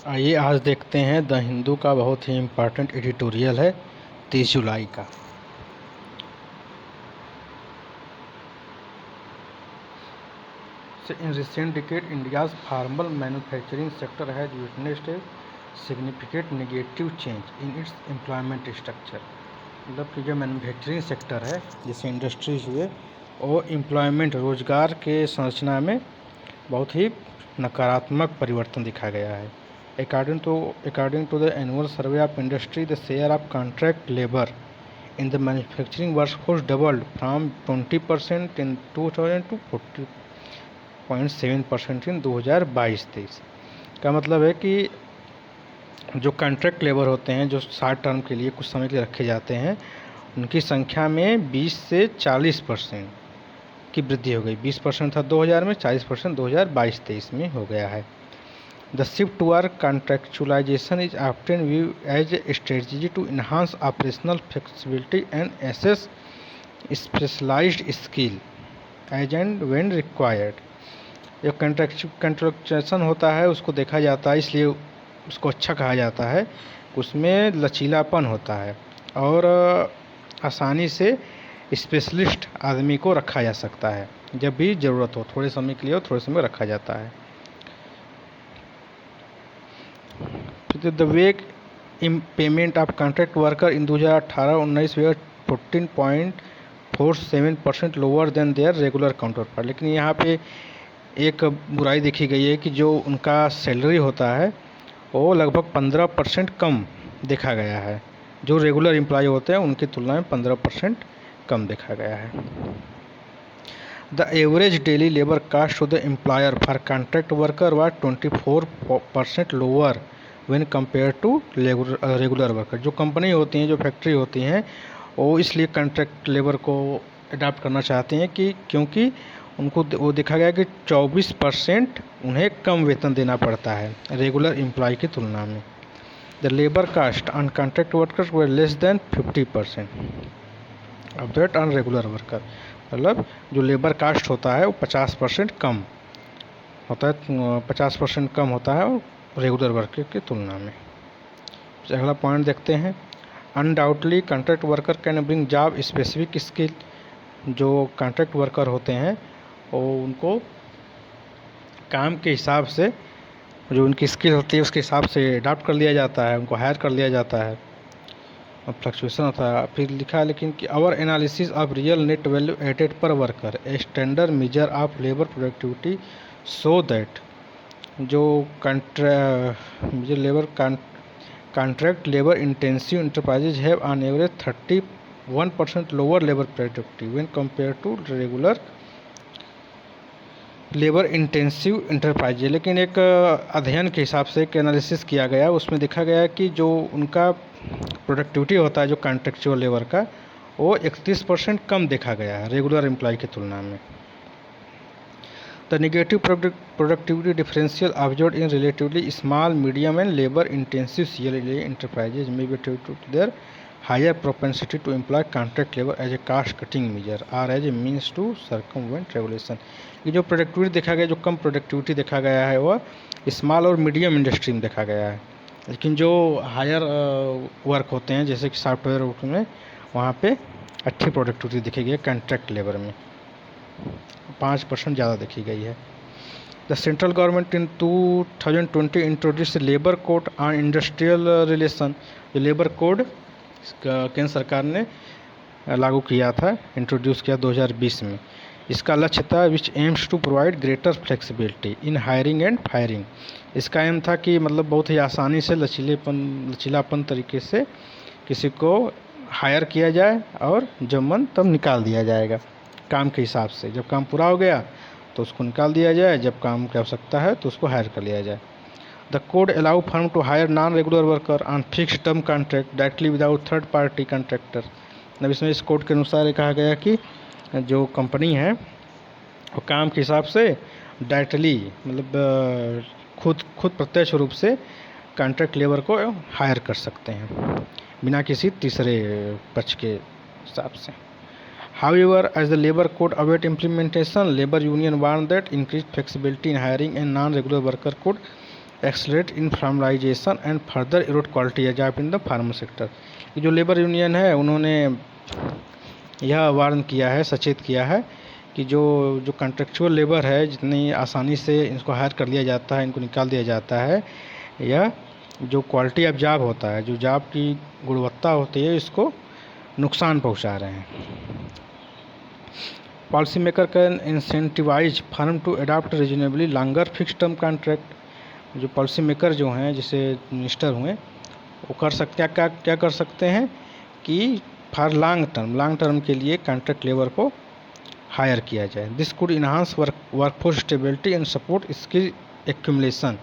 आइए आज देखते हैं द हिंदू का बहुत ही इम्पोर्टेंट एडिटोरियल है 30 जुलाई का। In recent decade, India's formal manufacturing sector has witnessed a significant negative change in its employment structure। मतलब कि जो मैन्युफैक्चरिंग सेक्टर है, जैसे इंडस्ट्रीज हुए, वो एम्प्लॉयमेंट रोजगार के संरचना में बहुत ही नकारात्मक परिवर्तन दिखा गया है। According to the annual survey of industry, the share of contract labor in the manufacturing workforce doubled from 20% in 2000 to 40.7% in 2022-23 का मतलब है कि जो कॉन्ट्रैक्ट लेबर होते हैं, जो शॉर्ट टर्म के लिए कुछ समय के लिए रखे जाते हैं, उनकी संख्या में 20 से 40% की वृद्धि हो गई। 20% था 2000 में, 40% 2022-23 में हो गया है। The shift toward contractualization is often viewed as a strategy to enhance operational flexibility and assess specialized skill as and when required। जो कंट्रैक्चुअलाइजेशन होता है उसको देखा जाता है, इसलिए उसको अच्छा कहा जाता है। उसमें लचीलापन होता है और आसानी से स्पेशलिस्ट आदमी को रखा जा सकता है, जब भी ज़रूरत हो, थोड़े समय के लिए हो, थोड़े समय रखा जाता है। The wage in payment of contract worker in 2018-19 were 14.47% lower than there regular counterpart. लेकिन यहाँ पे एक बुराई देखी गई है कि जो उनका सैलरी होता है वो लगभग 15% कम देखा गया है। जो रेगुलर एम्प्लॉय होते हैं उनकी तुलना में 15% कम देखा गया है। The average daily labor cost to the employer for contract worker was 24% lower when compared to regular worker. जो कंपनी होती हैं, जो फैक्ट्री होती हैं, वो इसलिए कॉन्ट्रैक्ट लेबर को अडाप्ट करना चाहते हैं कि क्योंकि उनको वो देखा गया कि 24% उन्हें कम वेतन देना पड़ता है रेगुलर एम्प्लॉय की तुलना में। The labour cost on contract workers were less than 50% of that on regular worker. मतलब जो लेबर कास्ट होता है वो 50% कम होता है, 50% कम होता है रेगुलर वर्कर की तुलना में। अगला पॉइंट देखते हैं। Undoubtedly contract worker can bring job specific skill. जो कॉन्ट्रैक्ट वर्कर होते हैं वो उनको काम के हिसाब से, जो उनकी स्किल होती है उसके हिसाब से अडाप्ट कर लिया जाता है, उनको हायर कर लिया जाता है और फ्लक्चुएशन होता है। फिर लिखा है लेकिन कि our analysis of real net value added per worker a standard measure of labour productivity so that जो contract labour intensive enterprises have on average 31% lower labour productivity when compare to regular labour intensive enterprise. लेकिन एक अध्ययन के हिसाब से एक analysis किया गया, उसमें देखा गया कि जो उनका प्रोडक्टिविटी होता है जो कॉन्ट्रैक्चुअल लेबर का, वो 31% कम देखा गया है रेगुलर एम्प्लॉय की तुलना में। The negative productivity differential observed in relatively small medium and labour intensive CLA enterprises में be due to their higher propensity to employ contract labour as a cost cutting measure और as a means to circumvent regulation. ये जो productivity देखा गया, जो कम productivity देखा गया है, वह स्मॉल और मीडियम इंडस्ट्री में देखा गया है। लेकिन जो हायर वर्क होते हैं जैसे कि सॉफ्टवेयर में, वहाँ पे अच्छी प्रोडक्टिविटी देखी गई है कॉन्ट्रैक्ट लेबर में, 5% ज़्यादा देखी गई है। The central government in 2020 introduce labour code on industrial relation. जो लेबर कोड केंद्र सरकार ने लागू किया था, इंट्रोड्यूस किया 2020 में। इसका लक्ष्य था which aims to provide greater flexibility in hiring and firing. इसका एम था कि मतलब बहुत ही आसानी से लचीलापन तरीके से किसी को हायर किया जाए और जब मन तब निकाल दिया जाएगा काम के हिसाब से। जब काम पूरा हो गया तो उसको निकाल दिया जाए, जब काम की आवश्यकता है तो उसको हायर कर लिया जाए। The code allow firm to hire non regular worker on fixed term contract directly without third party contractor. अब इसमें इस कोड के अनुसार कहा गया कि जो कंपनी है वो काम के हिसाब से डायरेक्टली मतलब खुद प्रत्यक्ष रूप से कॉन्ट्रैक्ट लेबर को हायर कर सकते हैं बिना किसी तीसरे पक्ष के हिसाब से। However, as the labor code await implementation, labor union warned that increased flexibility in hiring and non-regular worker could accelerate in formalisation and further erode quality job in the formal sector. ये जो labour union है उन्होंने यह warn किया है, सचेत किया है कि जो कॉन्ट्रेक्चुअल लेबर है, जितनी आसानी से इनको हायर कर लिया जाता है, इनको निकाल दिया जाता है, यह जो क्वालिटी ऑफ जॉब होता है, जो जॉब की गुणवत्ता होती है, इसको नुकसान पहुंचा रहे हैं। Policy maker can incentivize firm to adopt reasonably longer fix term contract. जो पॉलिसी मेकर जो हैं, जैसे मिनिस्टर हुए, वो क्या कर सकते हैं कि फॉर लॉन्ग टर्म के लिए कॉन्ट्रैक्ट लेबर को हायर किया जाए। This could enhance workforce stability and support skill accumulation.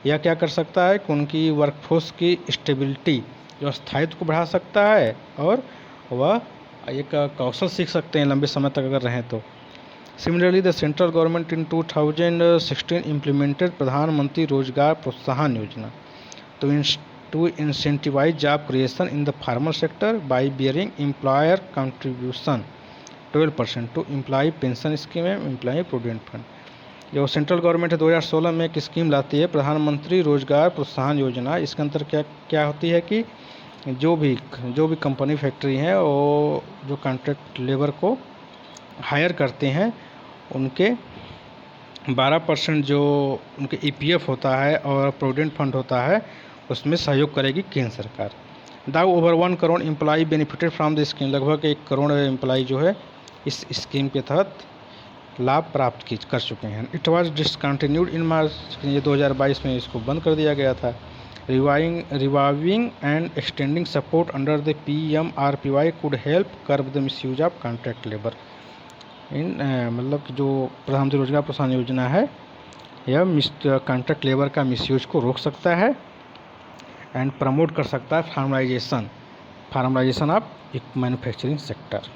यह क्या कर सकता है कि उनकी वर्कफोर्स की स्टेबिलिटी, जो स्थायित्व को बढ़ा सकता है, और वह एक कौशल सीख सकते हैं लंबे समय तक अगर रहें तो। Similarly the central government in 2016 implemented प्रधानमंत्री रोजगार प्रोत्साहन योजना to incentivize job creation in the farmer sector by bearing employer contribution 12% to employee pension scheme and employee provident fund। जो सेंट्रल गवर्नमेंट है 2016 में एक स्कीम लाती है, प्रधानमंत्री रोजगार प्रोत्साहन योजना। इसके अंदर क्या होती है कि जो भी कंपनी फैक्ट्री हैं, वो जो कॉन्ट्रैक्ट लेबर को हायर करते हैं, उनके 12% जो उनके EPF होता है और प्रोविडेंट फंड होता है, उसमें सहयोग करेगी केंद्र सरकार। दाव over 1 crore employee benefited from the scheme. लगभग 1 करोड़ एम्प्लॉई जो है इस स्कीम के तहत लाभ प्राप्त कर चुके हैं। It was discontinued in March, ये 2022 में इसको बंद कर दिया गया था। Reviving and extending support under the PMRPY could help curb the misuse of contract labour. मतलब जो प्रधानमंत्री रोजगार प्रोत्साहन योजना है, यह कॉन्ट्रैक्ट लेबर का मिसयूज को रोक सकता है एंड प्रमोट कर सकता है फार्मलाइजेशन ऑफ एक मैन्युफैक्चरिंग सेक्टर।